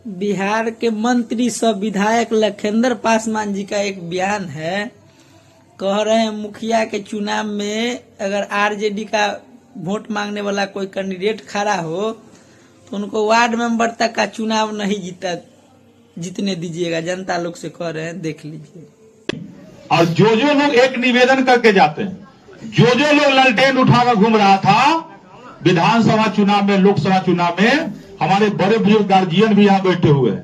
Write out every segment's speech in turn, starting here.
बिहार के मंत्री सब विधायक लखेंद्र पासवान जी का एक बयान है। कह रहे हैं मुखिया के चुनाव में अगर आरजेडी का वोट मांगने वाला कोई कैंडिडेट खड़ा हो तो उनको वार्ड मेंबर तक का चुनाव नहीं जीतने दीजिएगा। जनता लोग से कह रहे हैं, देख लीजिए। और जो लोग एक निवेदन करके जाते हैं, जो लोग ललटेन उठाकर घूम रहा था विधानसभा चुनाव में, लोकसभा चुनाव में, हमारे बड़े बुजुर्ग गार्जियन भी यहाँ बैठे हुए हैं,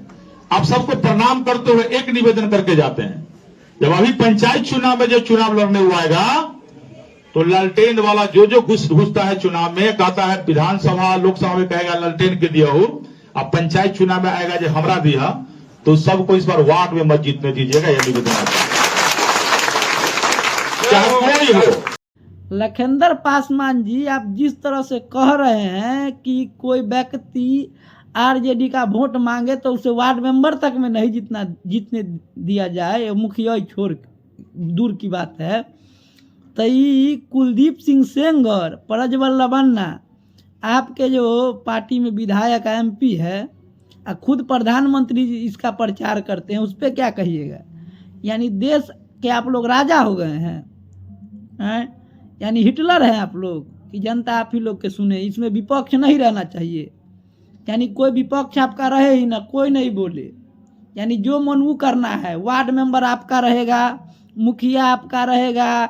आप सबको प्रणाम करते हुए एक निवेदन करके जाते हैं। जब अभी पंचायत चुनाव में जो चुनाव लड़ने हुआ आएगा तो ललटेन वाला जो घुसता है चुनाव में, कहता है विधानसभा लोकसभा में कहेगा ललटेन के दिया हो, अब पंचायत चुनाव में आएगा जो हमरा दिया, तो सबको इस बार वार्ड में मत जीतने दीजिएगा। यह निवेदन चाहे कोई हो। लखेंद्र पासवान जी, आप जिस तरह से कह रहे हैं कि कोई व्यक्ति आरजेडी का वोट मांगे तो उसे वार्ड मेंबर तक में नहीं जीतने दिया जाए, मुखिया छोड़ दूर की बात है। तई कुलदीप सिंह सेंगर, प्रज्वल रवन्ना, आपके जो पार्टी में विधायक एमपी है, खुद प्रधानमंत्री जी इसका प्रचार करते हैं, उस पर क्या कहिएगा? यानी देश के आप लोग राजा हो गए हैं? यानी हिटलर हैं आप लोग कि जनता आप ही लोग के सुने। इसमें विपक्ष नहीं रहना चाहिए, यानी कोई विपक्ष आपका रहे ही ना, कोई नहीं बोले। यानी जो मन वो करना है, वार्ड मेंबर आपका रहेगा, मुखिया आपका रहेगा,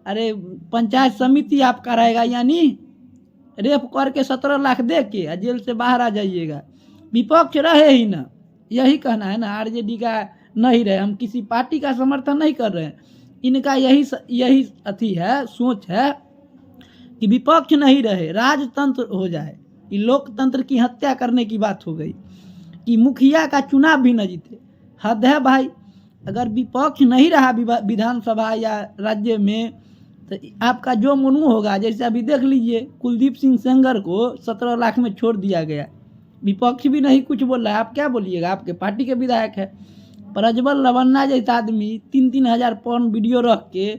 अरे पंचायत समिति आपका रहेगा, यानी रेप करके 17 लाख दे के जेल से बाहर आ जाइएगा। विपक्ष रहे ही ना, यही कहना है ना। आरजेडी का नहीं रहे, हम किसी पार्टी का समर्थन नहीं कर रहे हैं, इनका यही अथी है, सोच है कि विपक्ष नहीं रहे, राजतंत्र हो जाए। कि लोकतंत्र की हत्या करने की बात हो गई कि मुखिया का चुनाव भी न जीते। हद है भाई। अगर विपक्ष नहीं रहा विधानसभा या राज्य में तो आपका जो मनु होगा, जैसे अभी देख लीजिए कुलदीप सिंह सेंगर को 17 लाख में छोड़ दिया गया, विपक्ष भी नहीं कुछ बोल रहा है, आप क्या बोलिएगा? आपके पार्टी के विधायक है। प्रज्वल रवन्ना जैसा आदमी 3-3 हजार पौन वीडियो रख के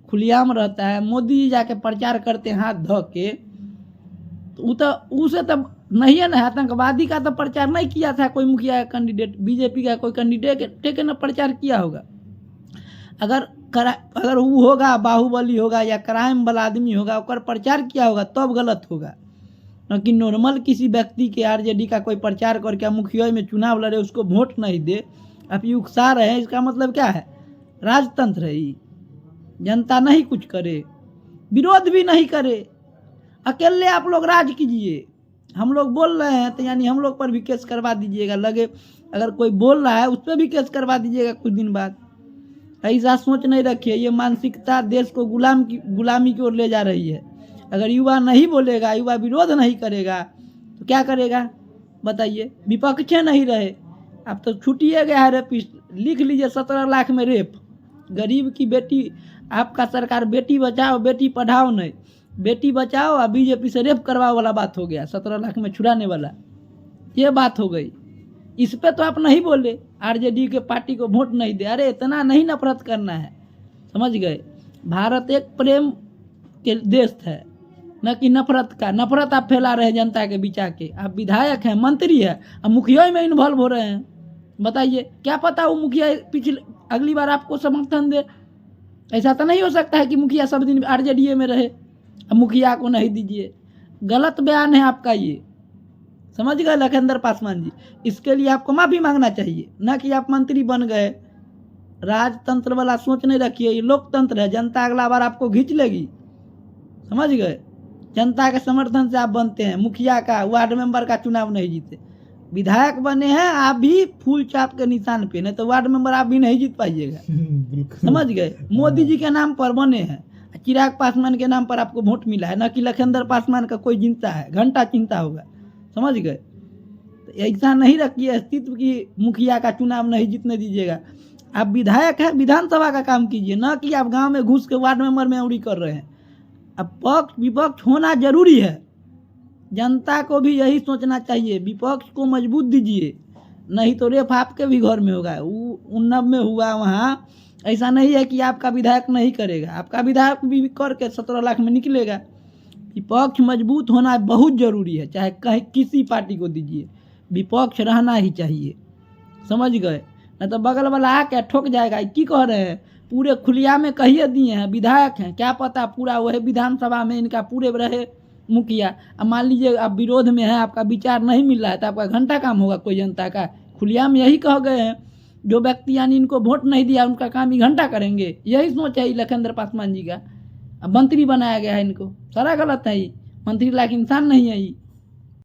खुलेआम रहता है, मोदी जी जाके प्रचार करते हैं हाथ धो के, तो उसे तब नहीं है ना। आतंकवादी का तो प्रचार नहीं किया था कोई मुखिया कैंडिडेट, बीजेपी का कोई कैंडिडेट ने प्रचार किया होगा। अगर वो होगा, बाहुबली होगा या क्राइम वाला आदमी होगा, और प्रचार किया होगा तब गलत होगा। कि नॉर्मल किसी व्यक्ति के आरजेडी का कोई प्रचार करके मुखिया में चुनाव लड़े, उसको वोट नहीं दे, आप ये उकसा रहे हैं, इसका मतलब क्या है? राजतंत्र है ये। जनता नहीं कुछ करे, विरोध भी नहीं करे, अकेले आप लोग राज कीजिए। हम लोग बोल रहे हैं तो यानी हम लोग पर भी केस करवा दीजिएगा। लगे अगर कोई बोल रहा है उस पर भी केस करवा दीजिएगा कुछ दिन बाद। ऐसा सोच नहीं रखिए, ये मानसिकता देश को गुलामी की ओर ले जा रही है। अगर युवा नहीं बोलेगा, युवा विरोध नहीं करेगा तो क्या करेगा बताइए? विपक्ष नहीं रहे, अब तो छूटिए गया है रेपिस्ट। लिख लीजिए 17 लाख में रेप। गरीब की बेटी, आपका सरकार बेटी बचाओ बेटी पढ़ाओ नहीं, बेटी बचाओ और बीजेपी से रेप करवाओ वाला बात हो गया, 17 लाख में छुड़ाने वाला ये बात हो गई। इस पे तो आप नहीं बोले, आरजेडी के पार्टी को वोट नहीं दे। अरे इतना नहीं नफरत करना है, समझ गए? भारत एक प्रेम के देश है, न कि नफरत का। नफरत आप फैला रहे हैं जनता के बीच आके। आप विधायक हैं, मंत्री है, अब मुखिया में इन्वॉल्व हो रहे हैं। बताइए क्या पता वो मुखिया अगली बार आपको समर्थन दे। ऐसा तो नहीं हो सकता है कि मुखिया सब दिन आरजेडी में रहे, अब मुखिया को नहीं दीजिए। गलत बयान है आपका ये, समझ गए लखेंद्र पासवान जी? इसके लिए आपको माफी मांगना चाहिए, ना कि आप मंत्री बन गए। राजतंत्र वाला सोच नहीं रखिए, ये लोकतंत्र है। जनता अगला बार आपको खींच लेगी, समझ गए? जनता के समर्थन से आप बनते हैं, मुखिया का, वार्ड मेंबर का चुनाव नहीं जीते। विधायक बने हैं आप भी फूल चाप के निशान पे, नहीं तो वार्ड मेंबर आप भी नहीं जीत पाइएगा, समझ गए? मोदी जी के नाम पर बने हैं, चिराग पासवान के नाम पर आपको वोट मिला है, ना कि लखेंद्र पासवान का कोई चिंता है, घंटा चिंता होगा, समझ गए? तो ऐसा नहीं रखिए अस्तित्व की मुखिया का चुनाव नहीं जीतने दीजिएगा। आप विधायक हैं, विधानसभा का काम कीजिए, ना कि आप गाँव में घुस के वार्ड मेंबर में उड़ी कर रहे हैं। अब पक्ष विपक्ष होना जरूरी है, जनता को भी यही सोचना चाहिए। विपक्ष को मजबूत दीजिए, नहीं तो रेप आपके भी घर में होगा। उन्नब में हुआ वहाँ, ऐसा नहीं है कि आपका विधायक नहीं करेगा, आपका विधायक भी करके 17 लाख में निकलेगा। विपक्ष मजबूत होना बहुत जरूरी है, चाहे कहीं किसी पार्टी को दीजिए, विपक्ष रहना ही चाहिए। समझ गए, नहीं तो बगल वाला आके ठोक जाएगा। की कह रहे हैं, पूरे खुलिया में कहिए दिए हैं, विधायक हैं, क्या पता पूरा वही विधानसभा में इनका पूरे रहे मुखिया। अब मान लीजिए आप विरोध में है, आपका विचार नहीं मिल रहा है, तो आपका घंटा काम होगा कोई जनता का? खुलिया में यही कह गए हैं, जो व्यक्ति यानी इनको वोट नहीं दिया उनका काम ही घंटा करेंगे। यही सोच है लखनदर पासवान जी का। अब मंत्री बनाया गया है इनको, सारा गलत है। ये मंत्री लायक इंसान नहीं है ये।